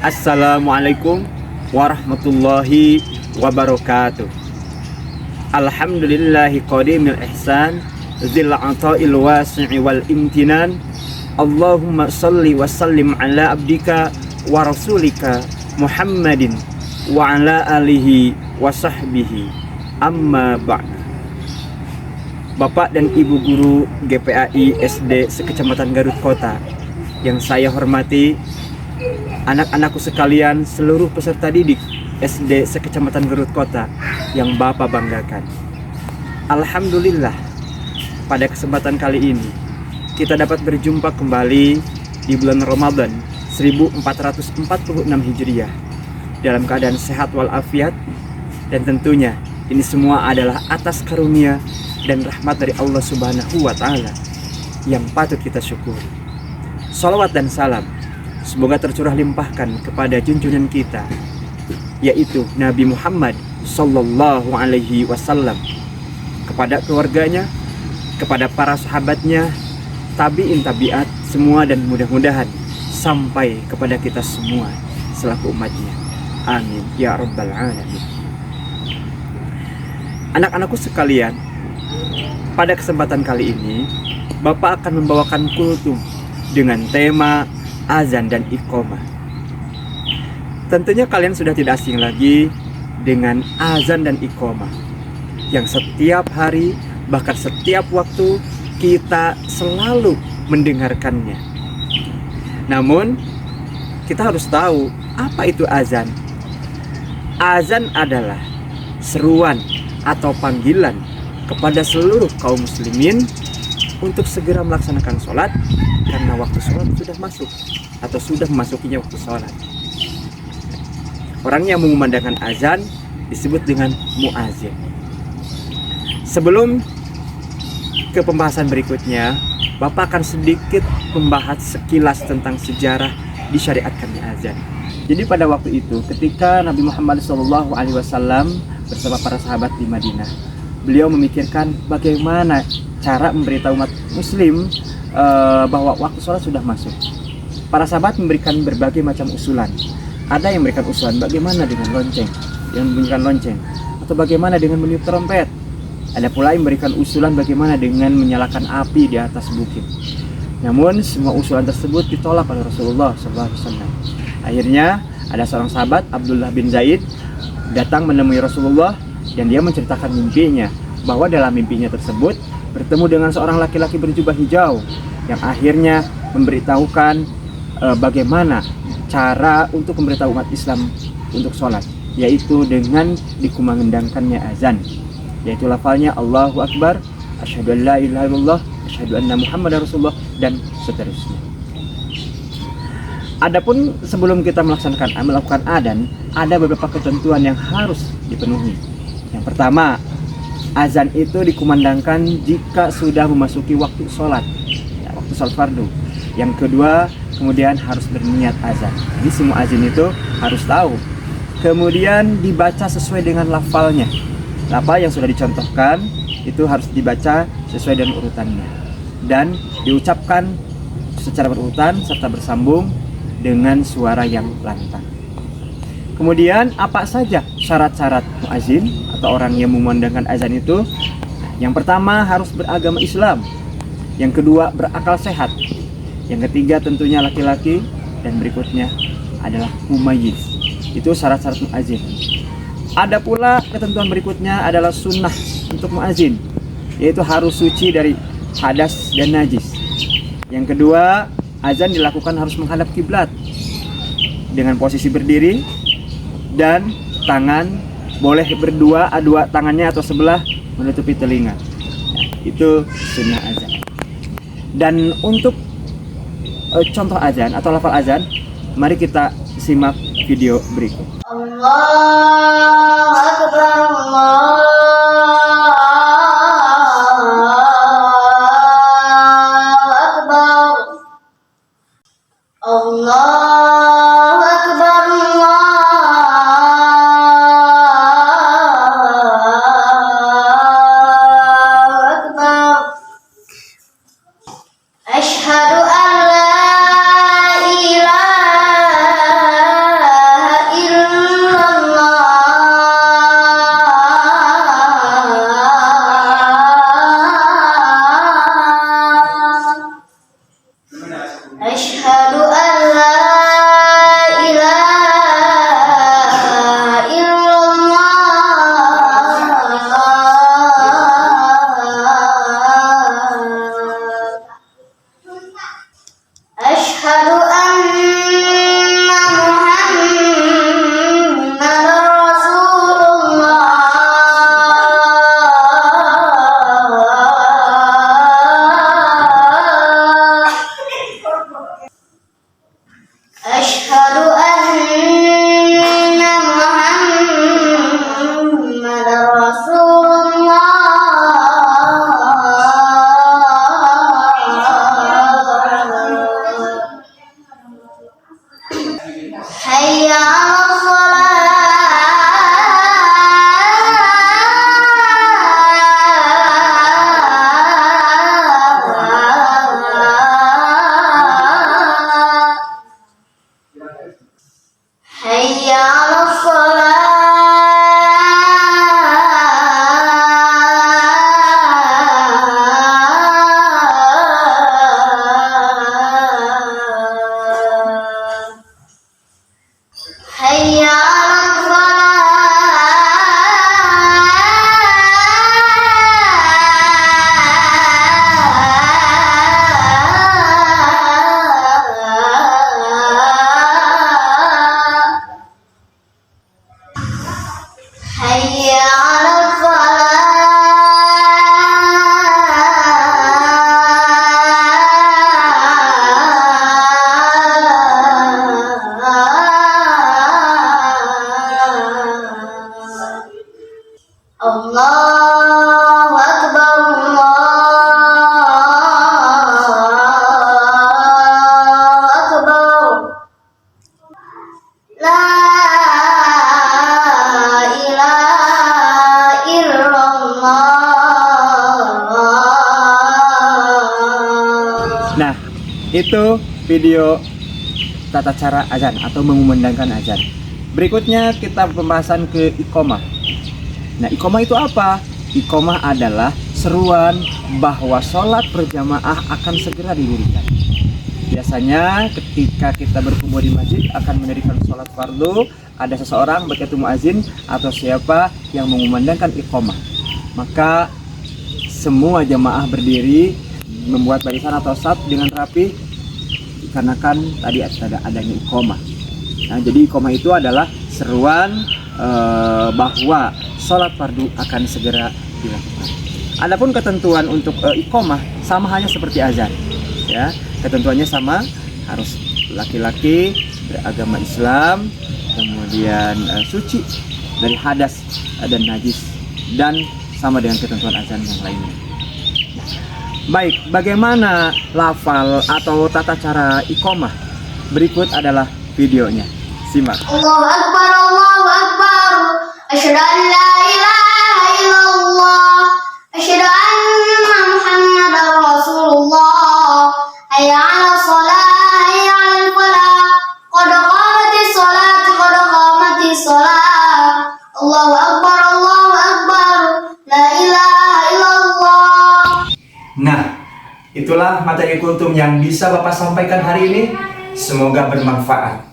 Assalamualaikum warahmatullahi wabarakatuh. Alhamdulillahi qadimil ihsan, zil ata'il wasi'i wal imtinan. Allahumma salli wa sallim ala abdika wa rasulika Muhammadin wa ala alihi wa sahbihi, amma ba'd. Bapak dan Ibu Guru GPAI SD Sekecamatan Garut Kota yang saya hormati, anak-anakku sekalian, seluruh peserta didik SD Sekecamatan Garut Kota yang Bapak banggakan. Alhamdulillah, pada kesempatan kali ini kita dapat berjumpa kembali di bulan Ramadan 1446 Hijriah dalam keadaan sehat walafiat, dan tentunya ini semua adalah atas karunia dan rahmat dari Allah Subhanahu wa Ta'ala yang patut kita syukuri. Salawat dan salam semoga tercurah limpahkan kepada junjungan kita, yaitu Nabi Muhammad Sallallahu Alaihi Wasallam, kepada keluarganya, kepada para sahabatnya, tabi'in tabi'at semua, dan mudah-mudahan sampai kepada kita semua selaku umatnya. Amin ya rabbal alamin. Anak-anakku sekalian, pada kesempatan kali ini Bapak akan membawakan kultum dengan tema azan dan iqamah. Tentunya kalian sudah tidak asing lagi dengan azan dan iqamah yang setiap hari, bahkan setiap waktu kita selalu mendengarkannya. Namun kita harus tahu apa itu azan. Azan adalah seruan atau panggilan kepada seluruh kaum muslimin untuk segera melaksanakan sholat, karena waktu sholat sudah masuk atau sudah memasukinya waktu sholat. Orang yang mengumandangkan azan disebut dengan muazin. Sebelum ke pembahasan berikutnya, Bapak akan sedikit membahas sekilas tentang sejarah disyariatkannya azan. Jadi pada waktu itu, ketika Nabi Muhammad SAW bersama para sahabat di Madinah, beliau memikirkan bagaimana cara memberitahu umat muslim bahwa waktu sholat sudah masuk. Para sahabat memberikan berbagai macam usulan. Ada yang memberikan usulan bagaimana dengan lonceng, yang membunyikan lonceng, atau bagaimana dengan meniup trompet. Ada pula yang memberikan usulan bagaimana dengan menyalakan api di atas bukit. Namun semua usulan tersebut ditolak oleh Rasulullah SAW. Akhirnya ada seorang sahabat, Abdullah bin Zaid, datang menemui Rasulullah, dan dia menceritakan mimpinya, bahwa dalam mimpinya tersebut bertemu dengan seorang laki-laki berjubah hijau yang akhirnya memberitahukan bagaimana cara untuk memberitahu umat Islam untuk sholat, yaitu dengan dikumandangkannya azan, yaitu lafalnya Allahu Akbar, asyhadu an la ilaha illallah, asyhadu anna Muhammadar Rasulullah, dan seterusnya. Adapun sebelum kita melakukan adzan, ada beberapa ketentuan yang harus dipenuhi. Yang pertama, azan itu dikumandangkan jika sudah memasuki waktu sholat, ya, waktu sholat fardu. Yang kedua, kemudian harus berniat azan. Jadi semua azan itu harus tahu. Kemudian dibaca sesuai dengan lafalnya. Lafal yang sudah dicontohkan itu harus dibaca sesuai dengan urutannya, dan diucapkan secara berurutan serta bersambung dengan suara yang lantang. Kemudian apa saja syarat-syarat muazin atau orang yang memandangkan azan itu? Yang pertama, harus beragama Islam. Yang kedua, berakal sehat. Yang ketiga, tentunya laki-laki. Dan berikutnya adalah mumayyiz. Itu syarat-syarat muazin. Ada pula ketentuan berikutnya adalah sunnah untuk muazin, yaitu harus suci dari hadas dan najis. Yang kedua, azan dilakukan harus menghadap kiblat dengan posisi berdiri, dan tangan boleh berdua tangannya atau sebelah menutupi telinga. Itu sunnah azan. Dan untuk contoh azan atau lafal azan, mari kita simak video berikut. Allahu Akbar, Allahu Akbar, Allahu Akbar, Allahu Akbar. Asyhadu an la ilaha Itu video tata cara azan atau mengumandangkan azan. Berikutnya kita pembahasan ke iqamah. Nah, iqamah itu apa? Iqamah adalah seruan bahwa sholat berjamaah akan segera didirikan. Biasanya ketika kita berkumpul di masjid akan mendirikan sholat fardu, ada seseorang baik itu muazin atau siapa yang mengumandangkan iqamah. Maka semua jamaah berdiri membuat barisan atau saf dengan rapi dikarenakan tadi adanya iqamah. Nah, jadi iqamah itu adalah seruan bahwa sholat fardu akan segera dilakukan. Adapun ketentuan untuk iqamah sama halnya seperti azan, ya. Ketentuannya sama, harus laki-laki beragama Islam, kemudian suci dari hadas dan najis, dan sama dengan ketentuan azan yang lainnya. Baik, bagaimana lafal atau tata cara iqamah? Berikut adalah videonya. Simak. Allahu Akbar, Allahu Akbar. Asyhadu an la ilaha illallah. Asyhadu anna Muhammadar Rasulullah. Hayya 'alas shalah, hayya 'alal falah. Qad qamatis shalah, qad qamatis shalah. Allahu Akbar, Allahu Akbar. La ilaha illallah. Nah, itulah materi kultum yang bisa Bapak sampaikan hari ini. Semoga bermanfaat.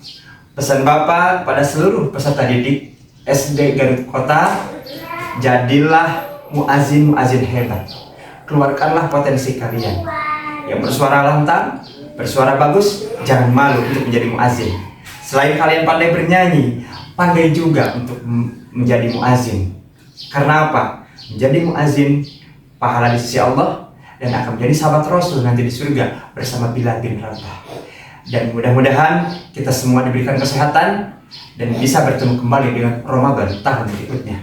Pesan Bapak pada seluruh peserta didik SD Garut Kota, jadilah muazin-muazin hebat. Keluarkanlah potensi kalian. Yang bersuara lantang, bersuara bagus, jangan malu untuk menjadi muazin. Selain kalian pandai bernyanyi, pandai juga untuk menjadi muazin. Karena apa? Menjadi muazin pahala di sisi Allah dan akan menjadi sahabat Rasul nanti di surga bersama Bilal bin Rabah. Dan mudah-mudahan kita semua diberikan kesehatan dan bisa bertemu kembali dengan Ramadan tahun berikutnya.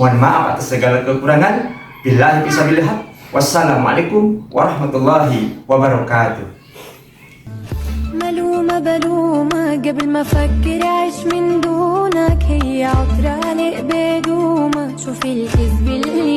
Mohon maaf atas segala kekurangan. Billahi fisabilillah. Wassalamualaikum warahmatullahi wabarakatuh. ملومة بلومة قبل ما أفكر أعيش من دونك، هي عطرة لقبة دومة شوف الكذب اللي